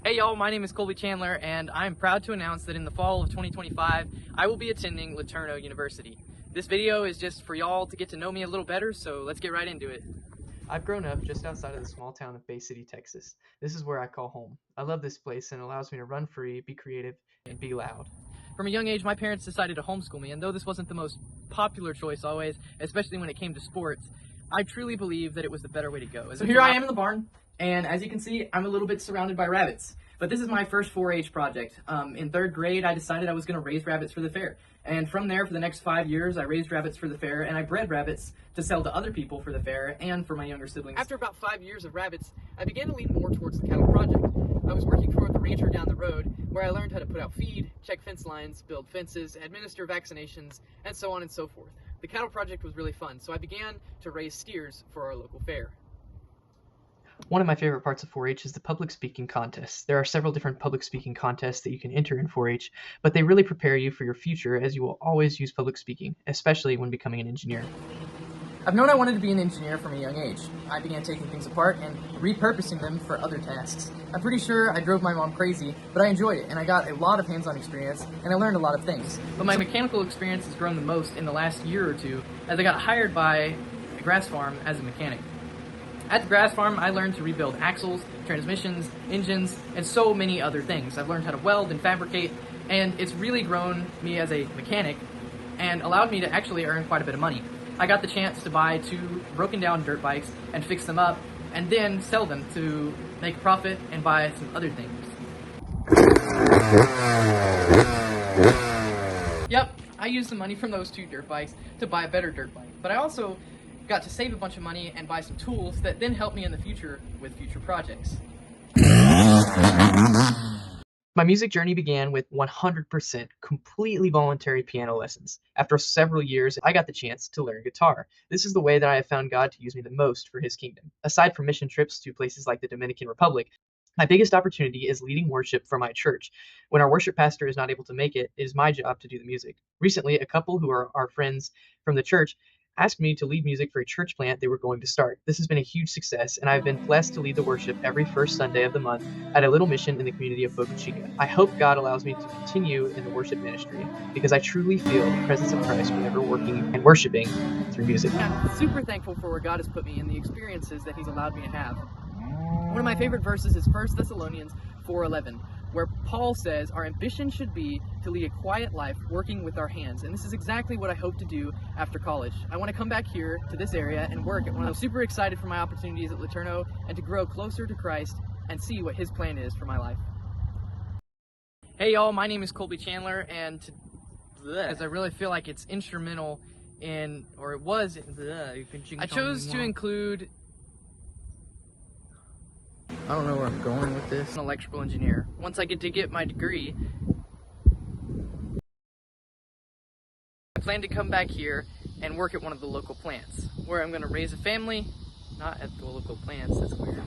Hey y'all, my name is Colby Chandler, and I'm proud to announce that in the fall of 2025, I will be attending LeTourneau University. This video is just for y'all to get to know me a little better, so let's get right into it. I've grown up just outside of the small town of Bay City, Texas. This is where I call home. I love this place and it allows me to run free, be creative, and be loud. From a young age, my parents decided to homeschool me, and though this wasn't the most popular choice always, especially when it came to sports, I truly believe that it was the better way to go. So here I am in the barn, and as you can see, I'm a little bit surrounded by rabbits. But this is my first 4-H project. In 3rd grade, I decided I was going to raise rabbits for the fair. And from there, for the next 5 years, I raised rabbits for the fair, and I bred rabbits to sell to other people for the fair and for my younger siblings. After about 5 years of rabbits, I began to lean more towards the cattle project. I was working for the rancher down the road, where I learned how to put out feed, check fence lines, build fences, administer vaccinations, and so on and so forth. The cattle project was really fun, so I began to raise steers for our local fair. One of my favorite parts of 4-H is the public speaking contests. There are several different public speaking contests that you can enter in 4-H, but they really prepare you for your future as you will always use public speaking, especially when becoming an engineer. I've known I wanted to be an engineer from a young age. I began taking things apart and repurposing them for other tasks. I'm pretty sure I drove my mom crazy, but I enjoyed it, and I got a lot of hands-on experience, and I learned a lot of things. But my mechanical experience has grown the most in the last year or two, as I got hired by a grass farm as a mechanic. At the grass farm, I learned to rebuild axles, transmissions, engines, and so many other things. I've learned how to weld and fabricate, and it's really grown me as a mechanic and allowed me to actually earn quite a bit of money. I got the chance to buy 2 broken down dirt bikes and fix them up, and then sell them to make a profit and buy some other things. Yep, I used the money from those 2 dirt bikes to buy a better dirt bike, but I also got to save a bunch of money and buy some tools that then help me in the future with future projects. My music journey began with 100% completely voluntary piano lessons. After several years, I got the chance to learn guitar. This is the way that I have found God to use me the most for His kingdom. Aside from mission trips to places like the Dominican Republic, my biggest opportunity is leading worship for my church. When our worship pastor is not able to make it, it is my job to do the music. Recently, a couple who are our friends from the church asked me to lead music for a church plant they were going to start. This has been a huge success, and I've been blessed to lead the worship every first Sunday of the month at a little mission in the community of Boca Chica. I hope God allows me to continue in the worship ministry because I truly feel the presence of Christ whenever working and worshiping through music. I'm super thankful for where God has put me and the experiences that He's allowed me to have. One of my favorite verses is 1 Thessalonians 4:11, where Paul says our ambition should be to lead a quiet life working with our hands. And this is exactly what I hope to do after college. I want to come back here to this area and work at one of those. Super excited for my opportunities at LeTourneau and to grow closer to Christ and see what His plan is for my life. Hey y'all, my name is Colby Chandler, and as I really feel like it's instrumental in, or it was, I chose to include, I don't know where I'm going with this, an electrical engineer. Once I get my degree, I plan to come back here and work at one of the local plants, where I'm going to raise a family. Not at the local plants, that's weird.